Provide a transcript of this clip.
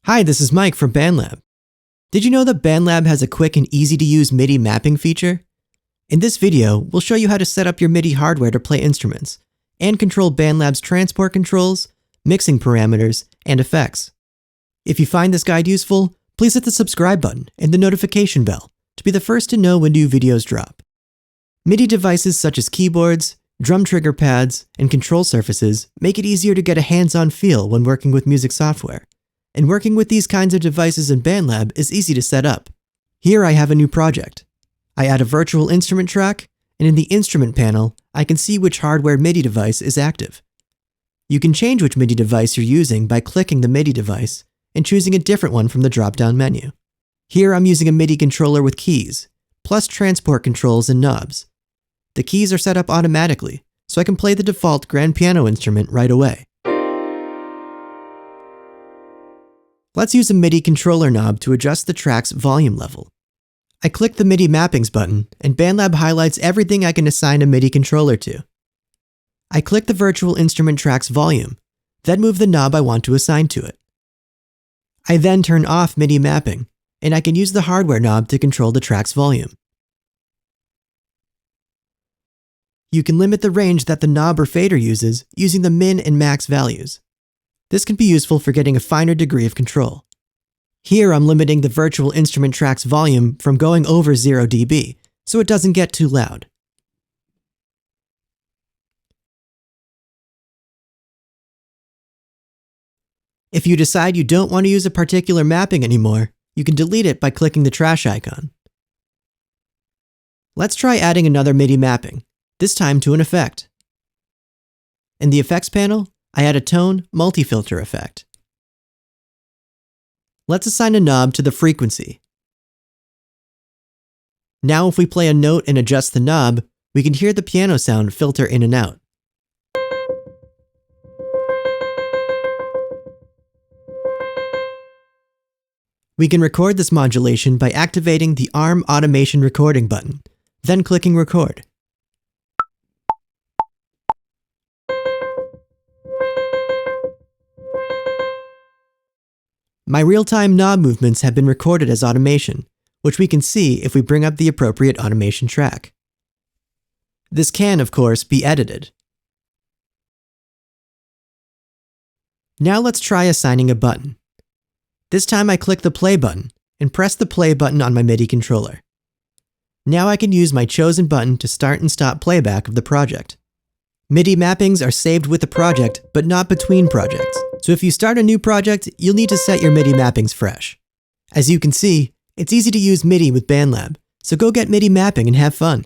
Hi, this is Mike from BandLab. Did you know that BandLab has a quick and easy to use MIDI mapping feature? In this video, we'll show you how to set up your MIDI hardware to play instruments, and control BandLab's transport controls, mixing parameters, and effects. If you find this guide useful, please hit the subscribe button and the notification bell to be the first to know when new videos drop. MIDI devices such as keyboards, drum trigger pads, and control surfaces make it easier to get a hands-on feel when working with music software. And working with these kinds of devices in BandLab is easy to set up. Here I have a new project. I add a virtual instrument track, and in the instrument panel, I can see which hardware MIDI device is active. You can change which MIDI device you're using by clicking the MIDI device and choosing a different one from the drop-down menu. Here I'm using a MIDI controller with keys, plus transport controls and knobs. The keys are set up automatically, so I can play the default grand piano instrument right away. Let's use a MIDI controller knob to adjust the track's volume level. I click the MIDI Mappings button, and BandLab highlights everything I can assign a MIDI controller to. I click the virtual instrument track's volume, then move the knob I want to assign to it. I then turn off MIDI Mapping, and I can use the hardware knob to control the track's volume. You can limit the range that the knob or fader uses using the min and max values. This can be useful for getting a finer degree of control. Here I'm limiting the virtual instrument track's volume from going over 0 dB, so it doesn't get too loud. If you decide you don't want to use a particular mapping anymore, you can delete it by clicking the trash icon. Let's try adding another MIDI mapping, this time to an effect. In the Effects panel, I add a tone multi-filter effect. Let's assign a knob to the frequency. Now if we play a note and adjust the knob, we can hear the piano sound filter in and out. We can record this modulation by activating the ARM Automation Recording button, then clicking Record. My real-time knob movements have been recorded as automation, which we can see if we bring up the appropriate automation track. This can, of course, be edited. Now let's try assigning a button. This time I click the play button and press the play button on my MIDI controller. Now I can use my chosen button to start and stop playback of the project. MIDI mappings are saved with the project, but not between projects. So if you start a new project, you'll need to set your MIDI mappings fresh. As you can see, it's easy to use MIDI with BandLab, so go get MIDI mapping and have fun.